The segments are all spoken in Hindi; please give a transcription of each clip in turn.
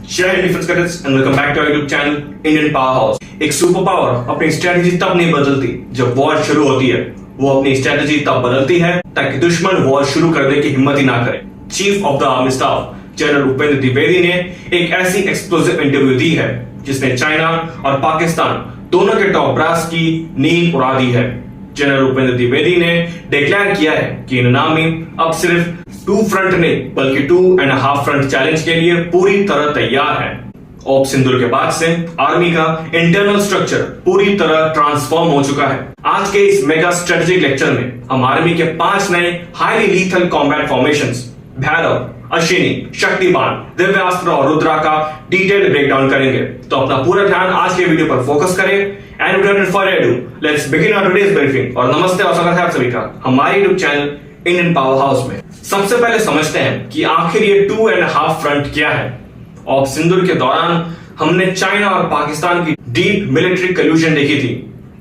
जय हिंद defence cadets and welcome back to our YouTube channel Indian power house. एक सुपर पावर अपनी स्ट्रेटजी तब नहीं बदलती जब वॉर शुरू होती है, वो अपनी स्ट्रेटजी तब बदलती है ताकि दुश्मन वॉर शुरू करने की हिम्मत ही ना करे। Chief of the army staff general Upendra Dwivedi ने एक ऐसी एक्सप्लोसिव इंटरव्यू दी है जिसने चाइना और पाकिस्तान दोनों के टॉप ब्रास की नींद उड़ा दी है। जनरल उपेंद्र द्विवेदी ने डिक्लेयर किया है कि इंडियन आर्मी अब सिर्फ 2 फ्रंट नहीं बल्कि 2.5 फ्रंट चैलेंज के लिए पूरी तरह तैयार है। ऑप सिंदूर के बाद से आर्मी का इंटरनल स्ट्रक्चर पूरी तरह ट्रांसफॉर्म हो चुका है। आज के इस मेगा स्ट्रेटेजिक लेक्चर में हम आर्मी के 5 नए highly lethal combat formations Bhairav, Ashwini, Shaktibaan, Divyastra और रुद्रा का डिटेल्ड ब्रेकडाउन करेंगे। तो अपना पूरा ध्यान आज के वीडियो पर फोकस करें। And without further ado let's begin our today's briefing. और नमस्ते और स्वागत है आप सभी का हमारे YouTube channel Indian power house में। सबसे पहले समझते हैं कि आखिर ये 2.5 फ्रंट क्या है। ऑप सिंदूर के दौरान हमने चाइना और पाकिस्तान की डीप मिलिट्री कल्यूजन देखी थी,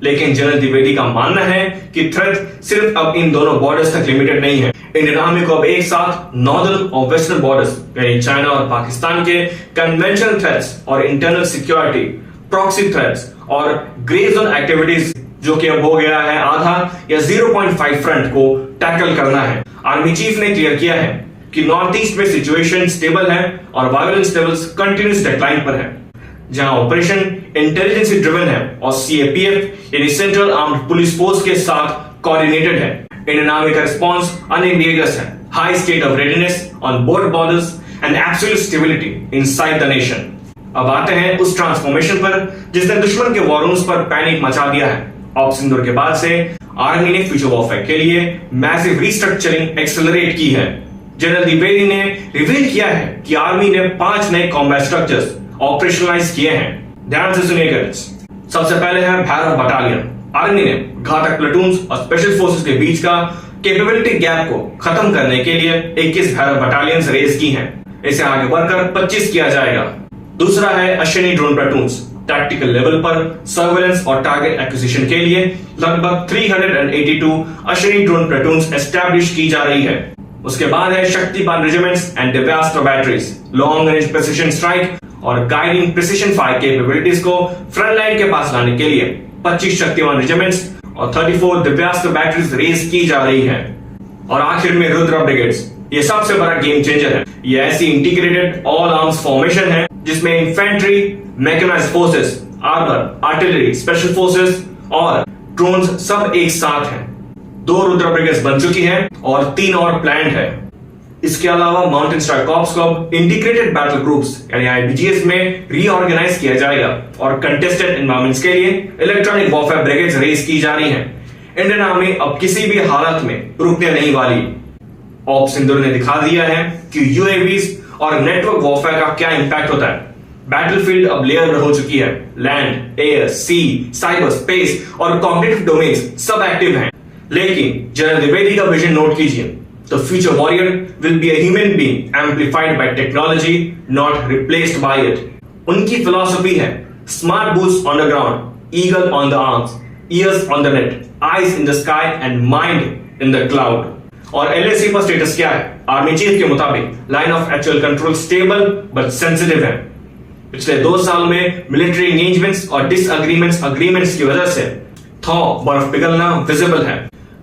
लेकिन जनरल द्विवेदी का मानना है कि थ्रेट सिर्फ अब इन दोनों बॉर्डर्स तक लिमिटेड नहीं है। इंडियन आर्मी को अब एक साथ नॉर्दर्न और वेस्टर्न बॉर्डर्स यानी चाइना और पाकिस्तान के कन्वेंशनल थ्रेट्स और इंटरनल सिक्योरिटी, प्रॉक्सी थ्रेट्स और ग्रे जोन एक्टिविटीज जो कि अब हो गया है आधा या 0.5 फ्रंट को टैकल करना है। आर्मी चीफ ने क्लियर किया है कि नॉर्थ ईस्ट में सिचुएशन स्टेबल है और वायलेंस लेवल्स कंटिन्यूस डिक्लाइन पर है। जहां ऑपरेशन इंटेलिजेंस ड्रिवन है और सीएपीएफ यानी सेंट्रल आर्म्ड पुलिस फोर्स के साथ कोऑर्डिनेटेड है। इंडियन आर्मी का रिस्पांस अनएम्बिगुअस है, high state of readiness on both borders and absolute stability inside the nation. अब आते हैं उस ट्रांसफॉर्मेशन पर जिसने दुश्मन के वॉरूम्स पर पैनिक मचा दिया है। ऑप सिंदूर के बाद से आर्मी ने फ्यूचर वॉरफेयर के लिए मैसिव रीस्ट्रक्चरिंग एक्सेलरेट की है। जनरल द्विवेदी ने रिवील किया है कि आर्मी ने 5 नए कॉम्बैट स्ट्रक्चर्स ऑपरेशनलाइज किए हैं। ध्यान से सुनिएगा। सबसे पहले है भैरव बटालियन। आर्मी ने घातक प्लेटून्स और स्पेशल फोर्सेस के बीच का कैपेबिलिटी गैप को खत्म करने के लिए 21 भैरव बटालियंस रेज की हैं। इसे आगे बढ़कर 25 किया जाएगा। दूसरा है अश्विनी ड्रोन प्लेटून्स। टैक्टिकल लेवल पर सर्वेलेंस और टारगेट एक्विजिशन के लिए लगभग 382 अश्विनी ड्रोन प्लेटून्स एस्टैब्लिश की जा रही है। उसके बाद है Shaktibaan regiments and Divyastra batteries. Long range precision strike और गाइडिंग प्रिसिशन फायर कैपेबिलिटीज को फ्रंट लाइन के पास लाने के लिए 25 शक्तिबाण रेजिमेंट्स और 34 दिव्यास्त्र बैटरीज रेज की जा रही है। और आखिर में रुद्रा ब्रिगेड्स। ये सबसे बड़ा गेम चेंजर है। ये ऐसी इंटीग्रेटेड ऑल आर्म्स फॉर्मेशन है जिसमें infantry, mechanised forces, armour, artillery, special forces और ड्रोन्स सब एक साथ हैं। 2 रुद्रा ब्रिगेड्स बन चुकी हैं और 3 और प्लान्ड है। इसके अलावा माउंटेन स्ट्राइक कॉर्प्स को इंटीग्रेटेड बैटल ग्रुप्स यानी आईबीजीएस में रीऑर्गेनाइज किया जाएगा और कंटेस्टेड एनवायरमेंट्स के लिए इलेक्ट्रॉनिक वॉरफेयर ब्रिगेड्स रेज की जा रही हैं। इंडियन आर्मी अब किसी भी हालत में रुकने नहीं वाली। ऑप सिंदूर ने दिखा दिया है कि यूएवीज और नेटवर्क वॉरफेयर का क्या इंपैक्ट होता है। बैटलफील्ड अब लेयर हो चुकी है। लैंड, एयर, सी, साइबर स्पेस और कॉग्निटिव डोमेन्स सब एक्टिव हैं। लेकिन जनरल द्विवेदी का विजन नोट कीजिए। The future warrior will be a human being amplified bye technology, not replaced by it. उनकी फिलॉसफी है smart boots on the ground, eagle on the arms, years on the net, eyes in the sky and mind in the cloud. और एलएसी पर स्टेटस क्या है? आर्मी चीफ के मुताबिक line of actual control stable but sensitive है। पिछले 2 साल में मिलिट्री एंगेजमेंट्स और डिसएग्रीमेंट्स अग्रीमेंट्स की वजह से बर्फ पिघलना विजिबल है।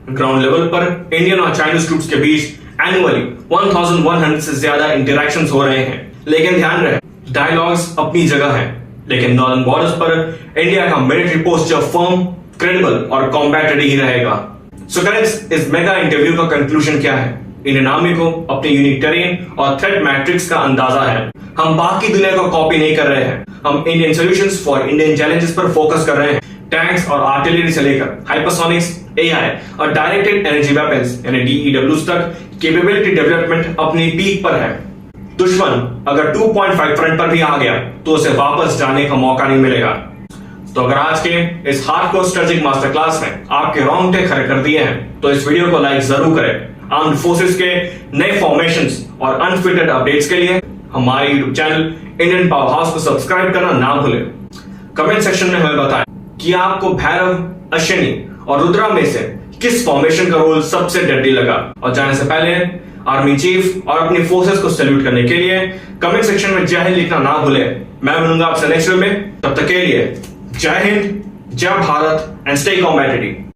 ग्राउंड लेवल पर इंडियन और चाइनीज ट्रूप्स के बीच एनुअली 1100 से ज्यादा इंटरैक्शंस हो रहे हैं। लेकिन ध्यान रहे, डायलॉग्स अपनी जगह है, लेकिन नॉर्दर्न बॉर्डर्स पर इंडिया का मिलिट्री पोस्चर फर्म, क्रेडिबल और कॉम्बैट रेडी ही रहेगा। सो गाइस, इस मेगा इंटरव्यू का कंक्लूजन क्या है? इंडियन आर्मी को अपने यूनिक टेरेन और थ्रेट मैट्रिक्स का अंदाजा है। हम बाकी दुनिया को कॉपी नहीं कर रहे हैं, हम Indian solutions for Indian challenges पर फोकस कर रहे हैं। टैंक्स और आर्टिलरी से लेकर हाइपरसोनिक्स, एआई और डायरेक्टेड एनर्जी वेपन्स यानी डीईडब्ल्यूज तक कैपेबिलिटी डेवलपमेंट अपनी पीक पर है। दुश्मन अगर 2.5 फ्रंट पर भी आ गया तो उसे वापस जाने का मौका नहीं मिलेगा। तो अगर आज के इस हार्डकोर स्ट्रेटेजिक मास्टर क्लास में आपके रोंगटे खड़े कर दिए हैं तो इस वीडियो को लाइक जरूर करें। आर्म्ड फोर्सेस के नए फॉर्मेशंस और अनफिल्टर्ड अपडेट्स के लिए हमारे YouTube channel Indian power house को सब्सक्राइब करना ना भूलें। कमेंट सेक्शन में हमें बताएं कि आपको भैरव, अश्विनी और रुद्रा में से किस फॉर्मेशन का रोल सबसे डेडली लगा। और जाने से पहले आर्मी चीफ और अपनी फोर्सेस को सैल्यूट करने के लिए कमेंट सेक्शन में जय हिंद लिखना ना भूले। मैं मिलूंगा आपसे नेक्स्ट वीडियो में, तब तक के लिए जय हिंद, जय भारत एंड स्टे कॉम्बैटिव।